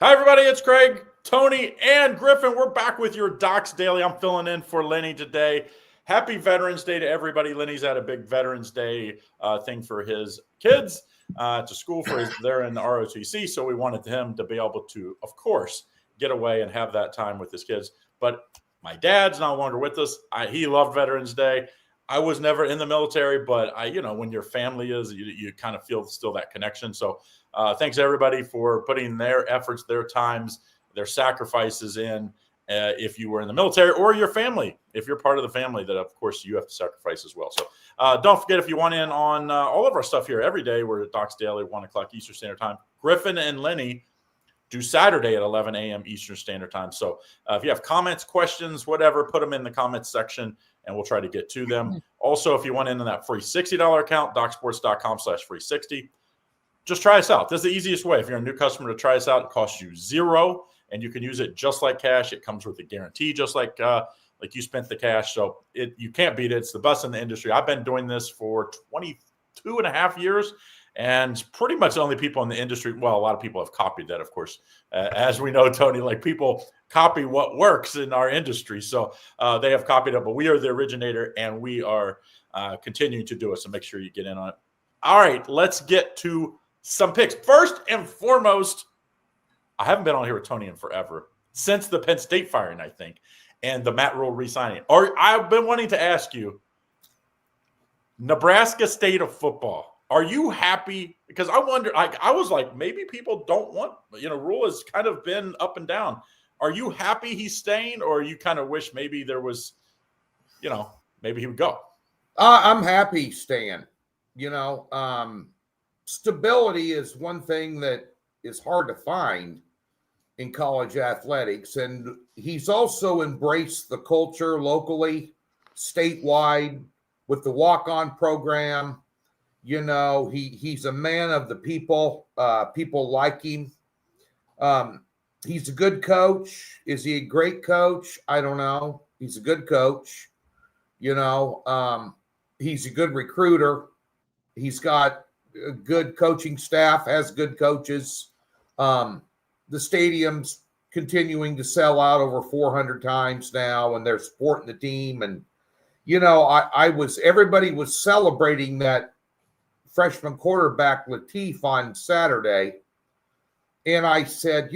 Hi, everybody. It's Craig, Tony, and Griffin. We're back with your Docs Daily. I'm filling in for Lenny today. Happy Veterans Day to everybody. Lenny's had a big Veterans Day thing for his kids to school they're in the ROTC, so we wanted him to be able to, of course, get away and have that time with his kids. But my dad's no longer with us. He loved Veterans Day. I was never in the military, but when your family is, you kind of feel still that connection. So thanks everybody for putting their efforts, their times, their sacrifices in. If you were in the military or your family, if you're part of the family, that of course you have to sacrifice as well. So don't forget, if you want in on all of our stuff here every day, we're at Docs Daily, 1:00 Eastern Standard Time. Griffin and Lenny do Saturday at 11 a.m. Eastern Standard Time. So if you have comments, questions, whatever, put them in the comments section and we'll try to get to them. Also, if you want in on that free $60 account, docsports.com/free60, just try us out. This is the easiest way. If you're a new customer to try us out, it costs you $0 and you can use it just like cash. It comes with a guarantee, just like you spent the cash. So you can't beat it. It's the best in the industry. I've been doing this for 22 and a half years. And pretty much the only people in the industry, well, a lot of people have copied that, of course. As we know, Tony, like people copy what works in our industry. So they have copied it, but we are the originator and we are continuing to do it. So make sure you get in on it. All right, let's get to some picks. First and foremost, I haven't been on here with Tony in forever, since the Penn State firing, I think, and the Matt Rule re-signing. I've been wanting to ask you, Nebraska State of football. Are you happy? Because I wonder, I was like, maybe people don't want, Rule has kind of been up and down. Are you happy he's staying, or you kind of wish maybe there was, maybe he would go? I'm happy he's staying. Stability is one thing that is hard to find in college athletics. And he's also embraced the culture locally, statewide, with the walk-on program. He's a man of the people. People like him. He's a good coach. Is he a great coach? I don't know. He's a good coach. He's a good recruiter. He's got a good coaching staff, has good coaches. The stadium's continuing to sell out over 400 times now, and they're supporting the team. And, everybody was celebrating that freshman quarterback Latif on Saturday. And I said,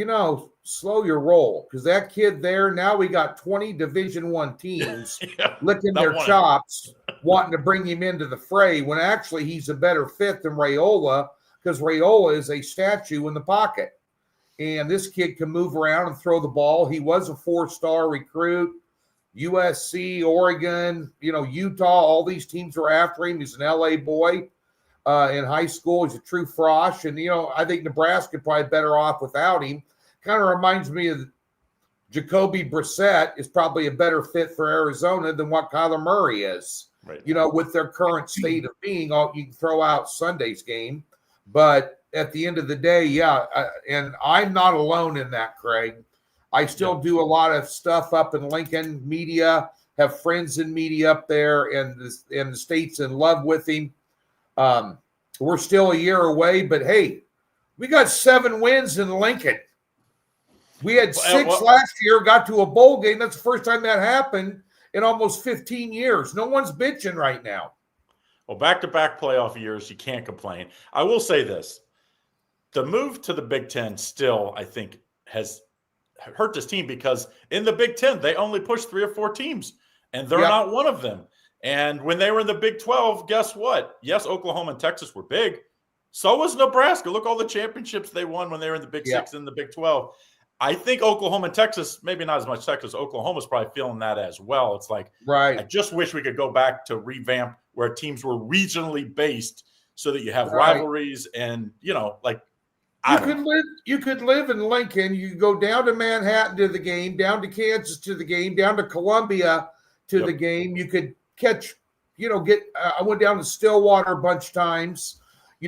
slow your roll, because that kid there, now we got 20 Division I teams licking their chops, wanting to bring him into the fray, when actually he's a better fit than Raiola, because Raiola is a statue in the pocket. And this kid can move around and throw the ball. He was a 4-star recruit. USC, Oregon, Utah, all these teams were after him. He's an LA boy. In high school, he's a true frosh. And, I think Nebraska probably better off without him. Kind of reminds me of Jacoby Brissett is probably a better fit for Arizona than what Kyler Murray is. Right. With their current state of being, you can throw out Sunday's game. But at the end of the day, and I'm not alone in that, Craig. I still do a lot of stuff up in Lincoln media, have friends in media up there, and the state's in love with him. We're still a year away, but hey, we got 7 wins in Lincoln. We had 6 last year, got to a bowl game. That's the first time that happened in almost 15 years. No one's bitching right now. Well, back-to-back playoff years, you can't complain. I will say this. The move to the Big Ten still, I think, has hurt this team, because in the Big Ten, they only push 3 or 4 teams, and they're not one of them. And when they were in the Big 12, guess what? Yes, Oklahoma and Texas were big. So was Nebraska. Look all the championships they won when they were in the Big 6 and the Big 12. I think Oklahoma and Texas, maybe not as much Texas, Oklahoma's probably feeling that as well. It's like, I just wish we could go back to revamp where teams were regionally based so that you have rivalries and, You could live in Lincoln. You could go down to Manhattan to the game, down to Kansas to the game, down to Columbia to the game. You could catch, I went down to Stillwater a bunch of times,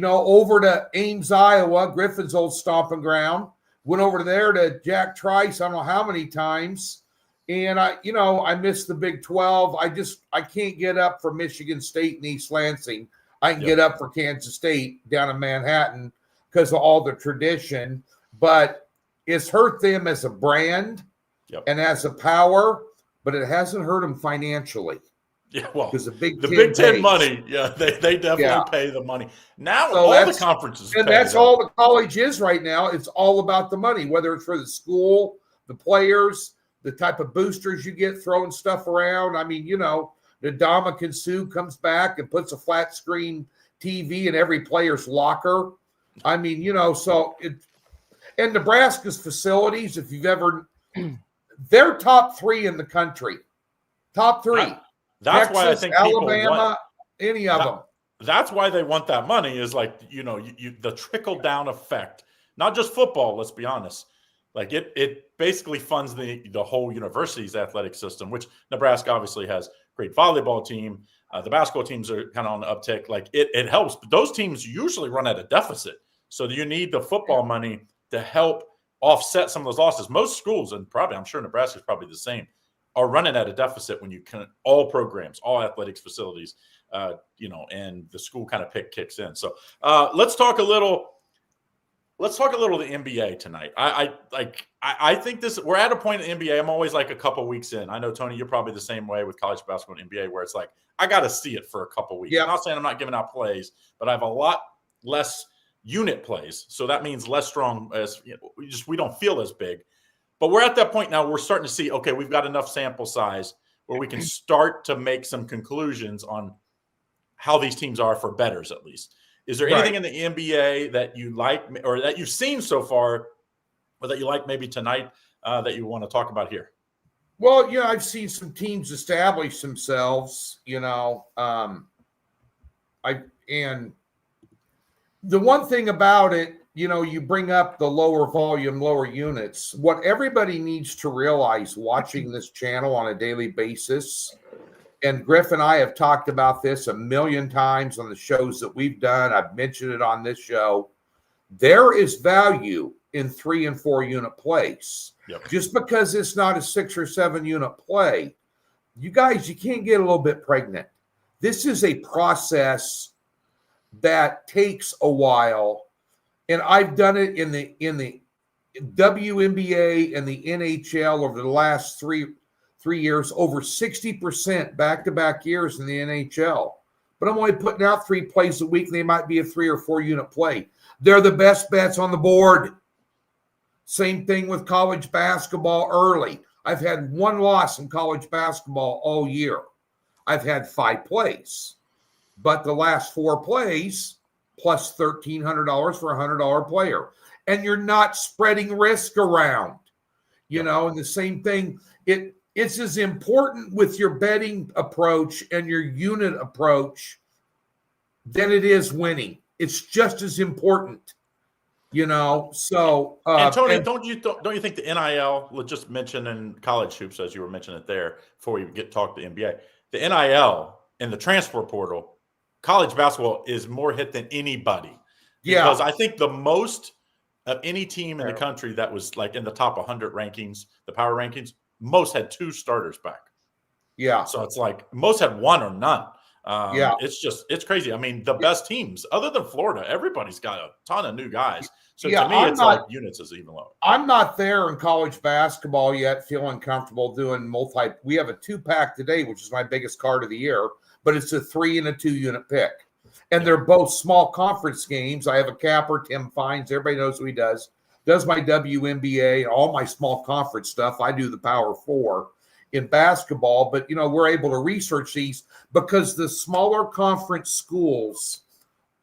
over to Ames, Iowa, Griffin's old stomping ground. Went over there to Jack Trice, I don't know how many times. And I missed the Big 12. I can't get up for Michigan State and East Lansing. I can get up for Kansas State down in Manhattan because of all the tradition. But It's hurt them as a brand and as a power, but it hasn't hurt them financially. Yeah, well, because the Big Ten money, they definitely pay the money. Now so all the conferences and pay, that's all the college is right now. It's all about the money, whether it's for the school, the players, the type of boosters you get throwing stuff around. I mean, Ndamukong Suh comes back and puts a flat screen TV in every player's locker. I mean, and Nebraska's facilities, if you've ever, they're top 3 in the country. Top 3. That's Texas, why I think Alabama, any of them. That's why they want that money is like, the trickle down effect, not just football. Let's be honest. Like it basically funds the whole university's athletic system, which Nebraska obviously has great volleyball team. The basketball teams are kind of on the uptick. Like it helps, but those teams usually run at a deficit. So you need the football money to help offset some of those losses. Most schools, and I'm sure Nebraska is probably the same, are running at a deficit when you can all programs, all athletics facilities, and the school kind of kicks in. So let's talk a little of the NBA tonight. I think we're at a point in the NBA. I'm always like a couple weeks in. I know, Tony, you're probably the same way with college basketball and NBA, where it's like, I got to see it for a couple weeks. Yeah. I'm not saying I'm not giving out plays, but I have a lot less unit plays. So that means less strong as we don't feel as big. But we're at that point now. We're starting to see, okay, we've got enough sample size where we can start to make some conclusions on how these teams are for bettors, at least. Is there anything in the NBA that you like or that you've seen so far or that you like maybe tonight that you want to talk about here? Well, I've seen some teams establish themselves, and the one thing about it, you bring up the lower volume, lower units. What everybody needs to realize watching this channel on a daily basis, and Griff and I have talked about this a million times on the shows that we've done. I've mentioned it on this show. There is value in 3 and 4 unit plays. Yep. Just because it's not a 6 or 7 unit play, you can't get a little bit pregnant. This is a process that takes a while. And I've done it in the WNBA and the NHL over the last three years, over 60% back-to-back years in the NHL. But I'm only putting out 3 plays a week, and they might be a 3 or 4 unit play. They're the best bets on the board. Same thing with college basketball early. I've had 1 loss in college basketball all year. I've had 5 plays. But the last 4 plays, plus $1,300 for a $100 player. And you're not spreading risk around, and the same thing. It's as important with your betting approach and your unit approach than it is winning. It's just as important, so. And Tony, don't you think the NIL, let's just mention in college hoops, as you were mentioning it there, before we talk to the NBA, the NIL and the transfer portal, college basketball is more hit than anybody. Because I think the most of any team in the country that was like in the top 100 rankings, the power rankings, most had 2 starters back. Yeah. So it's like most had 1 or none. It's crazy. I mean, the best teams, other than Florida, everybody's got a ton of new guys. So to me, it's like units is even lower. I'm not there in college basketball yet, feeling comfortable doing we have a 2-pack today, which is my biggest card of the year, but it's a 3 and a 2 unit pick. And they're both small conference games. I have a capper, Tim Fines. Everybody knows who he does my WNBA, all my small conference stuff. I do the Power 4 in basketball, but, we're able to research these because the smaller conference schools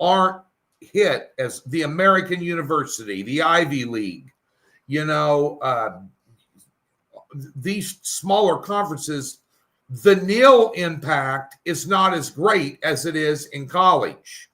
aren't hit as the American University, the Ivy League, these smaller conferences, the NIL impact is not as great as it is in college,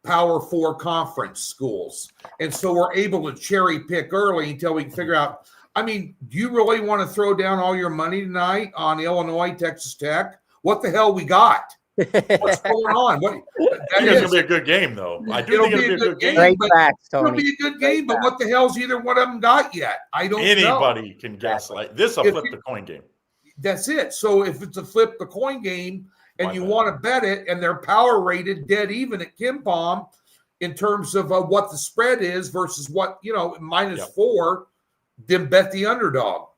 Power 4 conference schools. And so we're able to cherry pick early until we can figure out, do you really want to throw down all your money tonight on Illinois, Texas Tech? What the hell we got? What's going on? It's going to be a good game, though. I do think it'll be a good game. Great facts, Tony. It'll be a good game, but what the hell's either one of them got yet? I don't know. Anybody can guess. Like this, a flip the coin game. That's it. So if it's a flip the coin game and you want to bet it and they're power rated dead even at KenPom, in terms of what the spread is versus what, -4, then bet the underdog.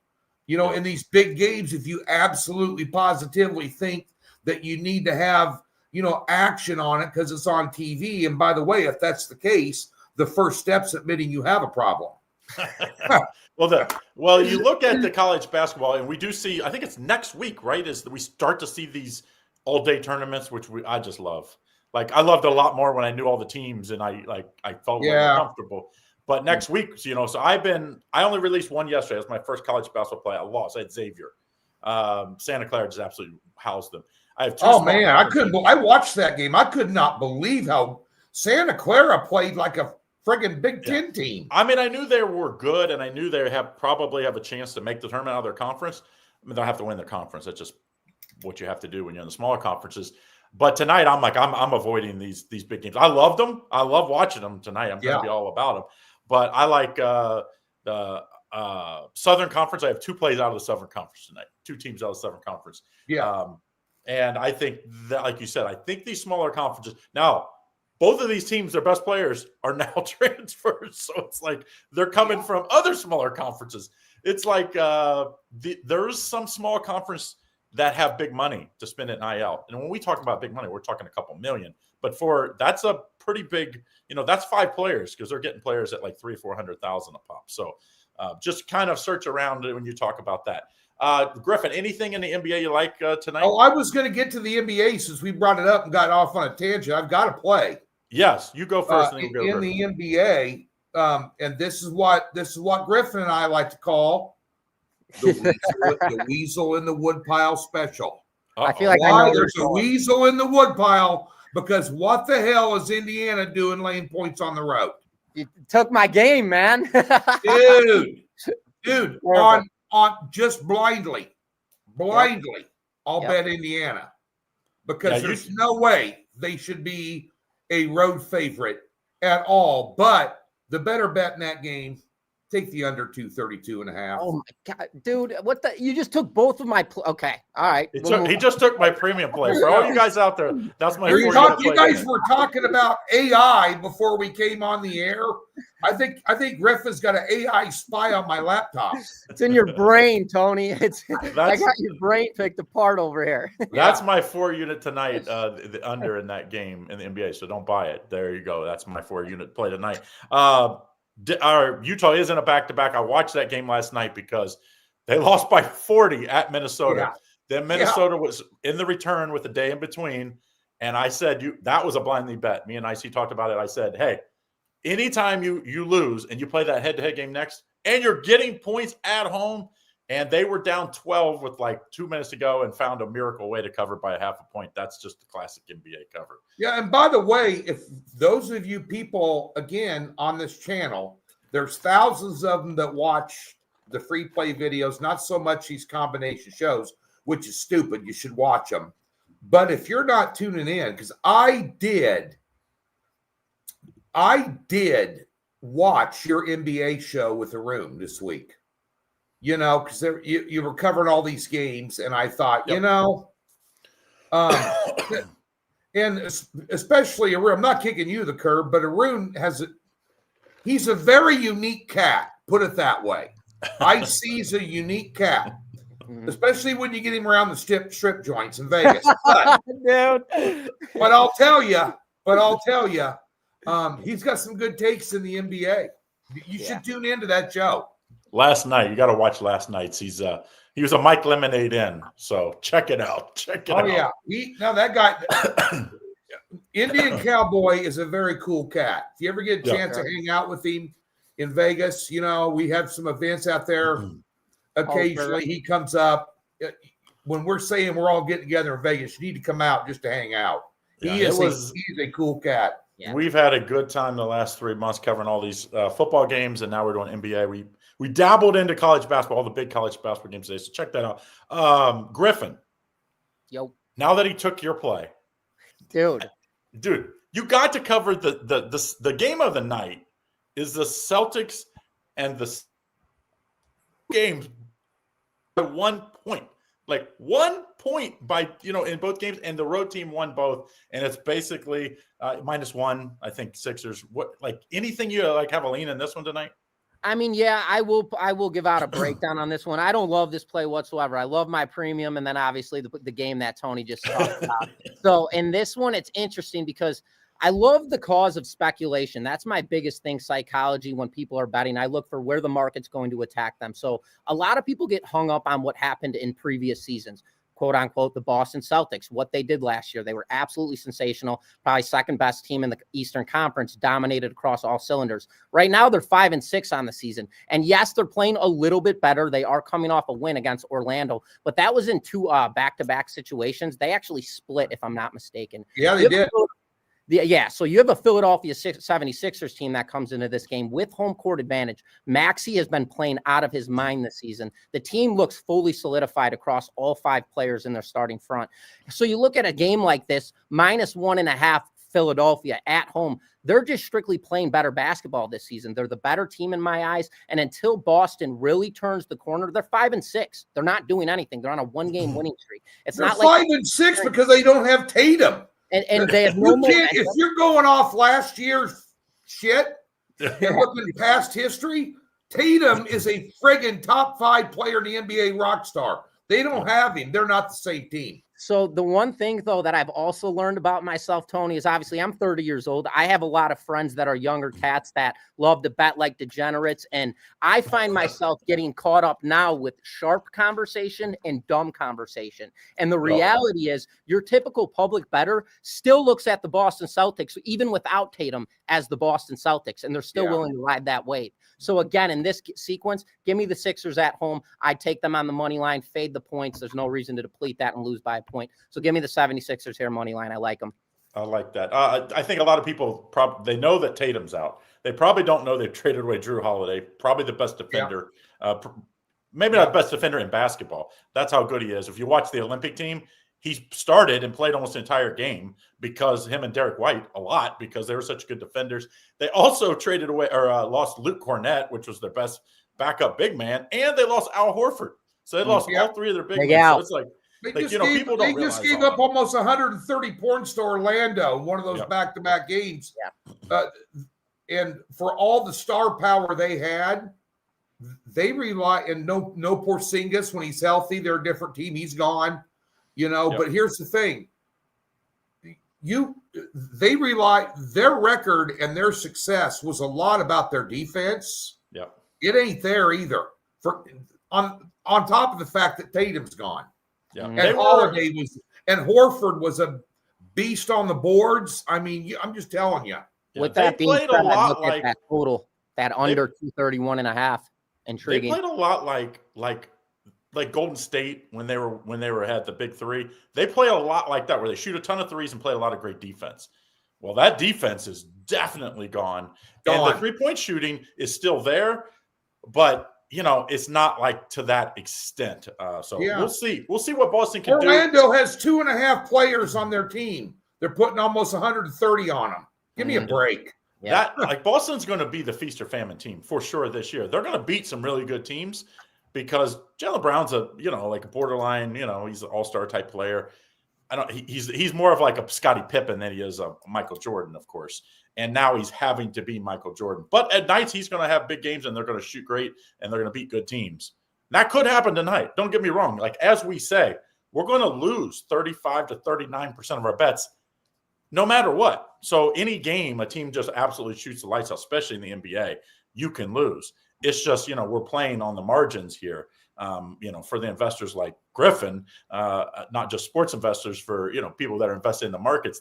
In these big games, if you absolutely positively think that you need to have, action on it because it's on TV. And by the way, if that's the case, the first step's admitting you have a problem. Well, you look at the college basketball, and we do see, I think it's next week, right? Is that we start to see these all-day tournaments, which I just love. Like, I loved it a lot more when I knew all the teams, and I felt more comfortable. But next week, so I only released one yesterday. It was my first college basketball play. I lost. I had Xavier. Santa Clara just absolutely housed them. I have two. Oh man, I watched that game. I could not believe how Santa Clara played like a friggin' Big Ten team. I mean, I knew they were good, and I knew they probably have a chance to make the tournament out of their conference. I mean, they'll have to win their conference. That's just what you have to do when you're in the smaller conferences. But tonight, I'm avoiding these big games. I loved them. I love watching them tonight. I'm going to be all about them. But I like the Southern Conference. I have two plays out of the Southern Conference tonight. Two teams out of the Southern Conference. Yeah. And I think that, like you said, I think these smaller conferences now. Both of these teams, their best players are now transfers. So it's like they're coming from other smaller conferences. It's like there's some small conference that have big money to spend at NIL. And when we talk about big money, we're talking a couple million. But that's a pretty big, that's 5 players because they're getting players at like 300,000 or 400,000 a pop. So just kind of search around when you talk about that. Griffin, anything in the NBA you like tonight? Oh, I was going to get to the NBA since we brought it up and got off on a tangent. I've got to play. Yes, you go first. In the NBA, and this is what Griffin and I like to call the weasel in the woodpile special. I feel like there's a weasel in the woodpile because what the hell is Indiana doing laying points on the road? You took my game, man. dude, on just blindly, I'll bet Indiana because there's no way they should be a road favorite at all. But the better bet in that game, take the under 232.5. Oh my God, dude. You just took both of my okay. All right. He just took my premium play. For all you guys out there, that's my you guys were talking about AI before we came on the air. I think Griffin's got an AI spy on my laptop. It's in your brain, Tony. I got your brain picked apart over here. That's my 4-unit tonight, the under in that game in the NBA. So don't buy it. There you go. That's my 4-unit play tonight. Our Utah is in a back-to-back. I watched that game last night because they lost by 40 at Minnesota. Yeah. Then Minnesota was in the return with a day in between. And I said, that was a blindly bet. Me and IC talked about it. I said, hey, anytime you lose and you play that head-to-head game next and you're getting points at home, and they were down 12 with like 2 minutes to go and found a miracle way to cover by a half a point. That's just a classic NBA cover. Yeah, and by the way, if those of you people, again, on this channel, there's thousands of them that watch the free play videos, not so much these combination shows, which is stupid. You should watch them. But if you're not tuning in, because I did watch your NBA show with Arun this week. Because you were covering all these games, and I thought, and especially Arun, I'm not kicking you the curb, but Arun he's a very unique cat, put it that way. IC's a unique cat, especially when you get him around the strip joints in Vegas. But I'll tell you, he's got some good takes in the NBA. You should tune into that show. Last night, you got to watch last night's. He was a Mike Lemonade in, so check it out. Oh yeah, that guy, Indian Cowboy is a very cool cat. If you ever get a chance to hang out with him in Vegas, we have some events out there. Occasionally, he comes up. When we're saying we're all getting together in Vegas, you need to come out just to hang out. Yeah, he's a cool cat. Yeah. We've had a good time the last 3 months covering all these football games, and now we're doing NBA. We dabbled into college basketball, all the big college basketball games today, so check that out. Griffin. Yo. Now that he took your play. Dude, you got to cover the game of the night is the Celtics and the games at 1 point. like 1 point by, in both games, and the road team won both. And it's basically -1, I think, Sixers. What, like, anything you have a lean in this one tonight? I mean, yeah, I will give out a breakdown on this one. I don't love this play whatsoever. I love my premium, and then obviously the game that Tony just talked about. So in this one, it's interesting because I love the cause of speculation. That's my biggest thing, psychology. When people are betting, I look for where the market's going to attack them. So a lot of people get hung up on what happened in previous seasons. Quote unquote, the Boston Celtics, what they did last year. They were absolutely sensational, probably second best team in the Eastern Conference, dominated across all cylinders. Right now, they're 5-6 on the season. And yes, they're playing a little bit better. They are coming off a win against Orlando, but that was in 2 back-to-back situations. They actually split, if I'm not mistaken. Yeah, they did. Yeah, so you have a Philadelphia 76ers team that comes into this game with home court advantage. Maxey has been playing out of his mind this season. The team looks fully solidified across all 5 players in their starting front. So you look at a game like this, -1.5 Philadelphia at home. They're just strictly playing better basketball this season. They're the better team in my eyes. And until Boston really turns the corner, they're 5-6. They're not doing anything. They're on a 1-game winning streak. It's they're not like 5-6 because they don't have Tatum. And they have no momentum. If you're going off last year's shit and looking past history, Tatum is a friggin' top 5 player in the NBA, rock star. They don't have him. They're not the same team. So the one thing, though, that I've also learned about myself, Tony, is obviously I'm 30 years old. I have a lot of friends that are younger cats that love to bet like degenerates. And I find myself getting caught up now with sharp conversation and dumb conversation. And the reality is your typical public bettor still looks at the Boston Celtics, even without Tatum, as the Boston Celtics. And they're still willing to ride that wave. So again, in this sequence, give me the Sixers at home. I take them on the money line, fade the points. There's no reason to deplete that and lose by a point. So give me the 76ers here, money line. I like them. I like that. I think a lot of people they know that Tatum's out. They probably don't know they've traded away Drew Holiday, probably the best defender, maybe not the best defender in basketball. That's how good he is. If you watch the Olympic team, he started and played almost the entire game because him and Derek White a lot because they were such good defenders. They also traded away or lost Luke Cornett, which was their best backup big man, and they lost Al Horford. So they lost all 3 of their big men. So it's like, people don't They just gave up almost 130 points to Orlando in one of those back-to-back games. And for all the star power they had, they rely, and no Porzingis when he's healthy. They're a different team. He's gone. But here's the thing. They rely, their record and their success was a lot about their defense. Yeah. It ain't there either. On top of the fact that Tatum's gone. Yeah. And Holiday and Horford was a beast on the boards. I mean, I'm just telling you. With that being said, I look at that total, that under 231.5. Intriguing. They played a lot like Golden State when they were had the big 3. They play a lot like that where they shoot a ton of threes and play a lot of great defense. Well, that defense is definitely gone. And the 3-point shooting is still there, but it's not like to that extent. We'll see. We'll see what Boston can do. Orlando has 2.5 players on their team. They're putting almost 130 on them. Give me a break. Yeah. Boston's going to be the feast or famine team for sure this year. They're going to beat some really good teams because Jaylen Brown's a borderline, he's an all-star type player. He's more of like a Scottie Pippen than he is a Michael Jordan, of course. And now he's having to be Michael Jordan. But at nights, he's going to have big games, and they're going to shoot great, and they're going to beat good teams. That could happen tonight. Don't get me wrong. Like, as we say, we're going to lose 35 to 39% of our bets no matter what. So any game a team just absolutely shoots the lights out, especially in the NBA, you can lose. It's just, we're playing on the margins here. For the investors like Griffin, not just sports investors, for, people that are invested in the markets,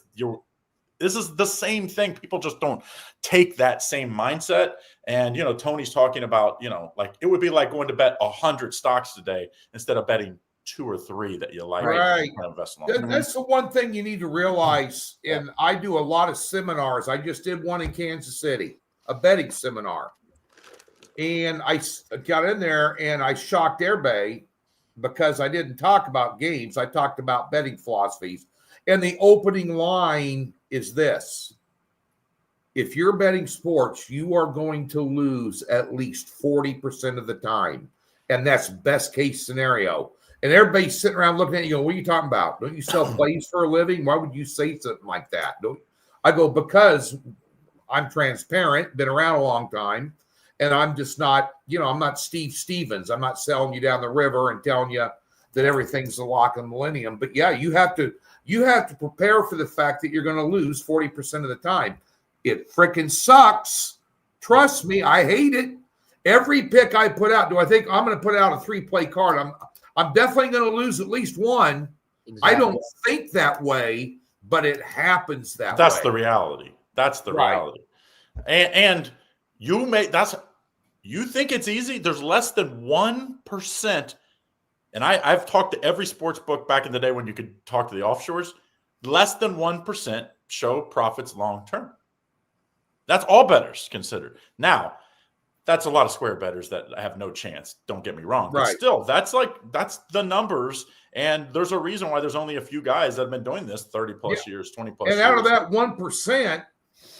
this is the same thing. People just don't take that same mindset. And, Tony's talking about, like it would be like going to bet 100 stocks today instead of betting 2 or 3 that you like. Right. That's the one thing you need to realize. And I do a lot of seminars. I just did one in Kansas City, a betting seminar. And I got in there and I shocked everybody because I didn't talk about games. I talked about betting philosophies. And the opening line is this: if you're betting sports, you are going to lose at least 40% of the time. And that's best case scenario. And everybody's sitting around looking at you going, what are you talking about? Don't you sell plays for a living? Why would you say something like that? I go, because I'm transparent, been around a long time, and I'm just not, I'm not Steve Stevens. I'm not selling you down the river and telling you that everything's a lock and millennium. But yeah, you have to prepare for the fact that you're going to lose 40% of the time. It freaking sucks. Trust me, I hate it. Every pick I put out, do I think I'm going to put out a 3-play card? I'm definitely going to lose at least one. Exactly. I don't think that way, but it happens that way. That's the reality. That's the reality. And you think it's easy? There's less than 1%. And I've talked to every sports book back in the day when you could talk to the offshores. Less than 1% show profits long term. That's all bettors considered. Now, that's a lot of square bettors that have no chance. Don't get me wrong. But still, that's the numbers. And there's a reason why there's only a few guys that have been doing this 30 plus years, 20 plus years. And out of that 1%,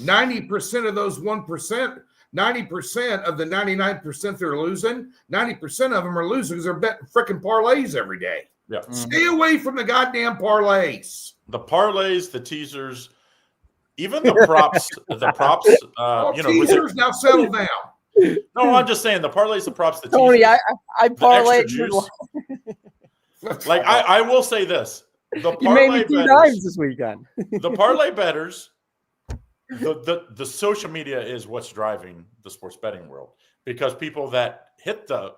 90% of those 1%, 90% of the 99% they're losing, 90% of them are losing because they're betting freaking parlays every day. Yeah. Stay away from the goddamn parlays. The parlays, the teasers, even the props, teasers, now settle down. No, I'm just saying the parlays, the props, the Tony, teasers, I parlayed. Like I will say this: the you made me 2 times this weekend. The parlay bettors, the social media is what's driving the sports betting world, because people that hit the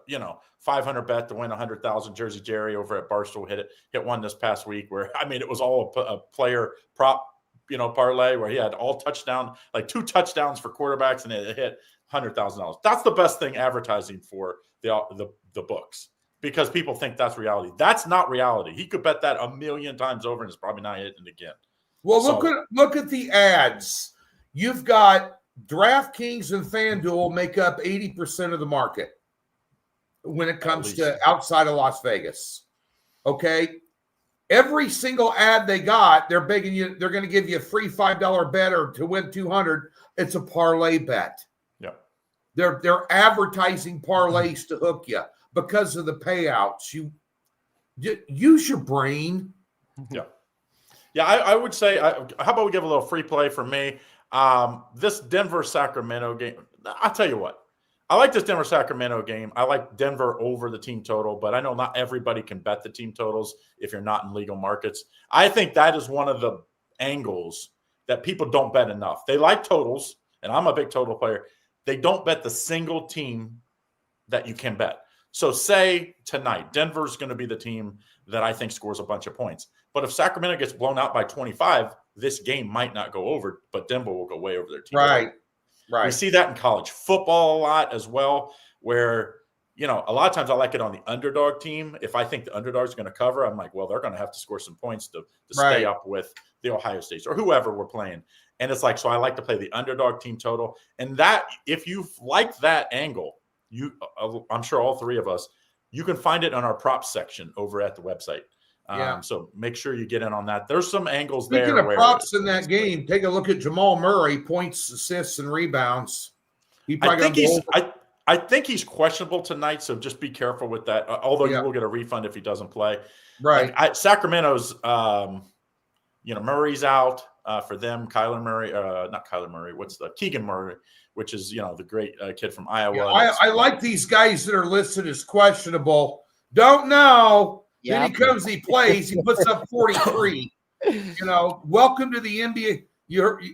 500 bet to win 100,000. Jersey Jerry over at Barstool hit one this past week where it was all a player prop parlay where he had all touchdown, like 2 touchdowns for quarterbacks, and it hit $100,000. That's the best thing advertising for the books, because people think that's reality. That's not reality. He could bet that 1,000,000 times over and it's probably not hitting again. Well, look at the ads. You've got DraftKings and FanDuel make up 80% of the market when it comes to outside of Las Vegas. Okay. Every single ad they got, they're begging you, they're going to give you a free $5 bet or to win 200. It's a parlay bet. Yeah. They're advertising parlays to hook you because of the payouts. You use your brain. Yeah. Yeah, I would say, how about we give a little free play for me? This Denver-Sacramento game, I'll tell you what. I like this Denver-Sacramento game. I like Denver over the team total, but I know not everybody can bet the team totals if you're not in legal markets. I think that is one of the angles that people don't bet enough. They like totals, and I'm a big total player. They don't bet the single team that you can bet. So say tonight, Denver's going to be the team that I think scores a bunch of points. But if Sacramento gets blown out by 25, this game might not go over, but Denver will go way over their team. Right. We see that in college football a lot as well, where, a lot of times I like it on the underdog team. If I think the underdog is going to cover, I'm like, well, they're going to have to score some points to stay up with the Ohio States or whoever we're playing. And it's like, so I like to play the underdog team total. And that, if you like that angle, I'm sure all 3 of us, you can find it on our props section over at the website. So make sure you get in on that. There's some angles there. Speaking of props in that game, take a look at Jamal Murray, points, assists, and rebounds. I think he's questionable tonight, so just be careful with that. Although you will get a refund if he doesn't play. Right. Sacramento's, Murray's out for them. Kyler Murray, not Kyler Murray. What's the Keegan Murray, which is the great kid from Iowa. Yeah, I like these guys that are listed as questionable. Don't know. Yeah. Then he comes, he plays, he puts up 43. Welcome to the NBA.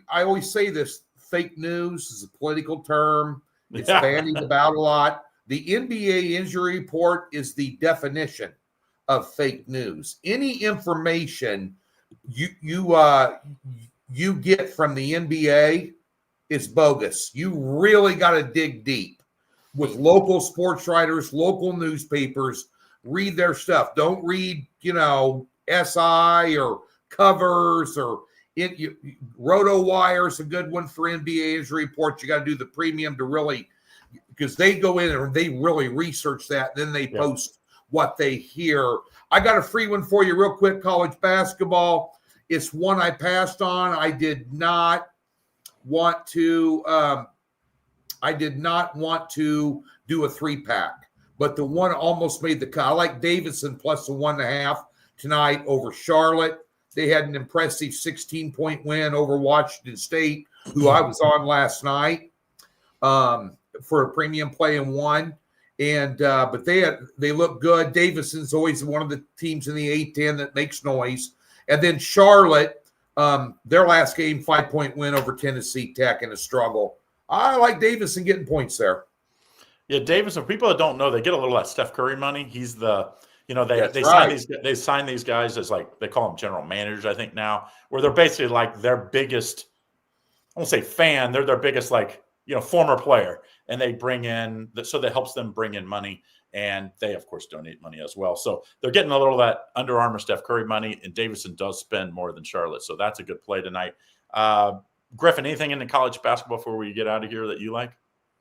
I always say this: fake news is a political term. It's bandied about a lot. The NBA injury report is the definition of fake news. Any information you get from the NBA is bogus. You really got to dig deep with local sports writers, local newspapers. Read their stuff. Don't read, SI or covers or RotoWire is a good one for NBA injury reports. You got to do the premium to really, because they go in and they really research that. Then they post what they hear. I got a free one for you real quick, college basketball. It's one I passed on. I did not want to do a 3-pack. but the one almost made the cut. I like Davidson plus the 1.5 tonight over Charlotte. They had an impressive 16-point win over Washington State, who I was on last night for a premium play and won. And but they look good. Davidson's always one of the teams in the A-10 that makes noise. And then Charlotte, their last game, 5-point win over Tennessee Tech in a struggle. I like Davidson getting points there. Yeah, Davidson. People that don't know, they get a little of that Steph Curry money. He's the they sign these guys as, like, they call them general managers, I think now, where they're basically like their biggest, I won't say fan, they're their biggest, like, former player, and they bring in so that helps them bring in money, and they of course donate money as well. So they're getting a little of that Under Armour Steph Curry money, and Davidson does spend more than Charlotte, so that's a good play tonight. Griffin, anything in the college basketball before we get out of here that you like?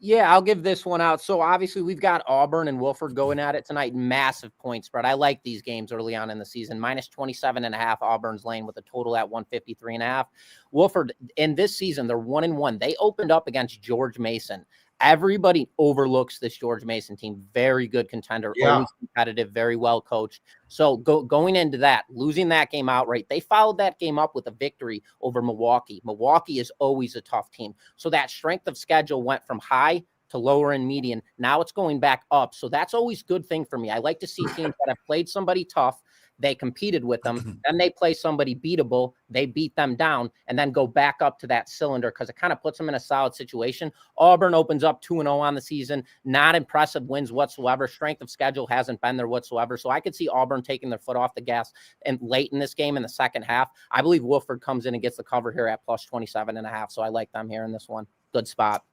Yeah, I'll give this one out. So obviously we've got Auburn and Wilford going at it tonight. Massive point spread. I like these games early on in the season. Minus 27.5. Auburn's laying with a total at 153.5. Wilford in this season, they're 1-1. They opened up against George Mason. Everybody overlooks this George Mason team. Very good contender, always competitive, very well coached. So going into that, losing that game outright, they followed that game up with a victory over Milwaukee. Milwaukee is always a tough team. So that strength of schedule went from high to lower and median. Now it's going back up. So that's always a good thing for me. I like to see teams that have played somebody tough. They competed with them, then they play somebody beatable, they beat them down, and then go back up to that cylinder because it kind of puts them in a solid situation. Auburn opens up 2-0 on the season, not impressive wins whatsoever. Strength of schedule hasn't been there whatsoever. So I could see Auburn taking their foot off the gas and late in this game in the second half. I believe Wilford comes in and gets the cover here at plus 27.5. So I like them here in this one. Good spot.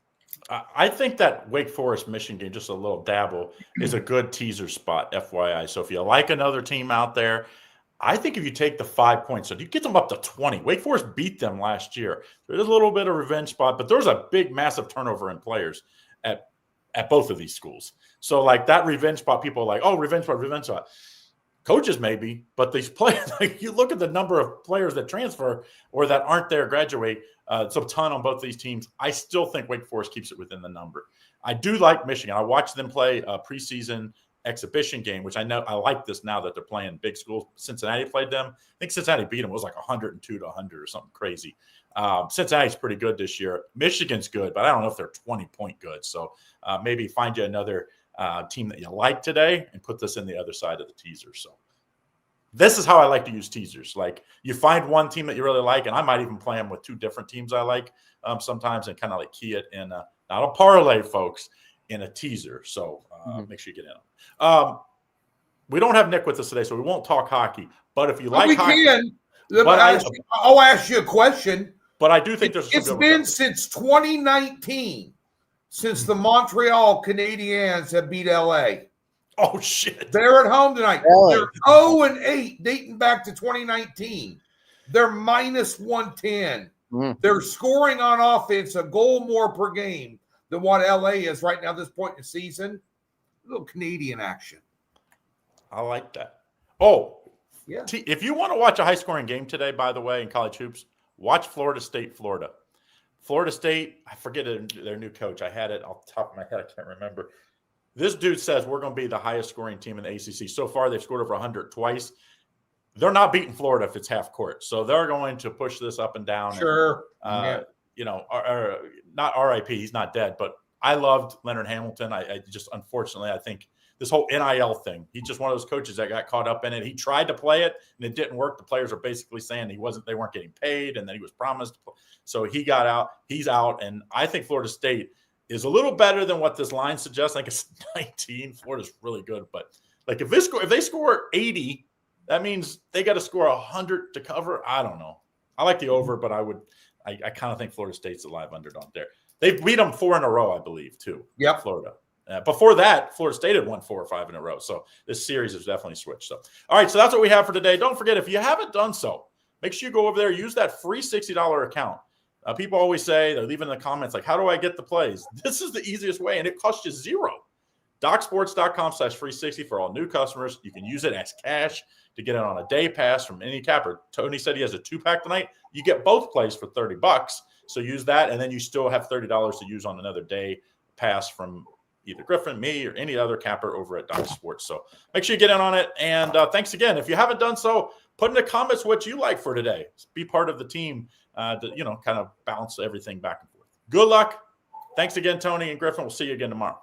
I think that Wake Forest Michigan game, just a little dabble, is a good teaser spot, FYI. So if you like another team out there, I think if you take the 5 points, so you get them up to 20. Wake Forest beat them last year. There's a little bit of revenge spot, but there's a big, massive turnover in players at both of these schools. So like that revenge spot, people are like, oh, revenge spot. Coaches maybe, but these players, like you look at the number of players that transfer or that aren't there, graduate. It's a ton on both these teams. I still think Wake Forest keeps it within the number. I do like Michigan. I watched them play a preseason exhibition game, which I know I like this now that they're playing big schools. Cincinnati played them. I think Cincinnati beat them. It was like 102-100 or something crazy. Cincinnati's pretty good this year. Michigan's good, but I don't know if they're 20-point good. So maybe find you another team that you like today and put this in the other side of the teaser. So this is how I like to use teasers. Like you find one team that you really like, and I might even play them with two different teams I like sometimes and kind of like key it in not a parlay, folks, in a teaser. So make sure you get in. We don't have Nick with us today, so we won't talk hockey. But if you like hockey, I'll ask you a question. But I do think it's been since 2019 since the Montreal Canadiens have beat LA. Oh, shit. They're at home tonight. Really? They're 0-8 dating back to 2019. They're minus 110. They're scoring on offense a goal more per game than what LA is right now at this point in the season. A little Canadian action. I like that. Oh, yeah. If you want to watch a high-scoring game today, by the way, in college hoops, watch Florida State, Florida. Florida State, I forget their new coach. I had it off the top of my head. I can't remember. This dude says we're going to be the highest scoring team in the ACC. So far, they've scored over 100 twice. They're not beating Florida if it's half court. So they're going to push this up and down. Sure. And, not RIP. He's not dead. But I loved Leonard Hamilton. I just, unfortunately, I think this whole NIL thing, he's just one of those coaches that got caught up in it. He tried to play it, and it didn't work. The players are basically saying they weren't getting paid, and then he was promised. So he got out. He's out. And I think Florida State is a little better than what this line suggests. I think it's 19. Florida's really good. But like if they score 80, that means they got to score 100 to cover. I don't know. I like the over, but I kind of think Florida State's a live underdog there. They've beat them 4 in a row, I believe, too. Yep. Florida. Before that, Florida State had won 4 or 5 in a row. So this series has definitely switched. So, all right, so that's what we have for today. Don't forget, if you haven't done so, make sure you go over there, use that free $60 account. People always say, they're leaving in the comments, like, how do I get the plays? This is the easiest way, and it costs you $0. DocSports.com/free60 for all new customers. You can use it as cash to get it on a day pass from any capper. Tony said he has a 2-pack tonight. You get both plays for $30. So use that, and then you still have $30 to use on another day pass from either Griffin, me, or any other capper over at Doc Sports. So make sure you get in on it. And thanks again. If you haven't done so, put in the comments what you like for today. Be part of the team to, kind of balance everything back and forth. Good luck. Thanks again, Tony and Griffin. We'll see you again tomorrow.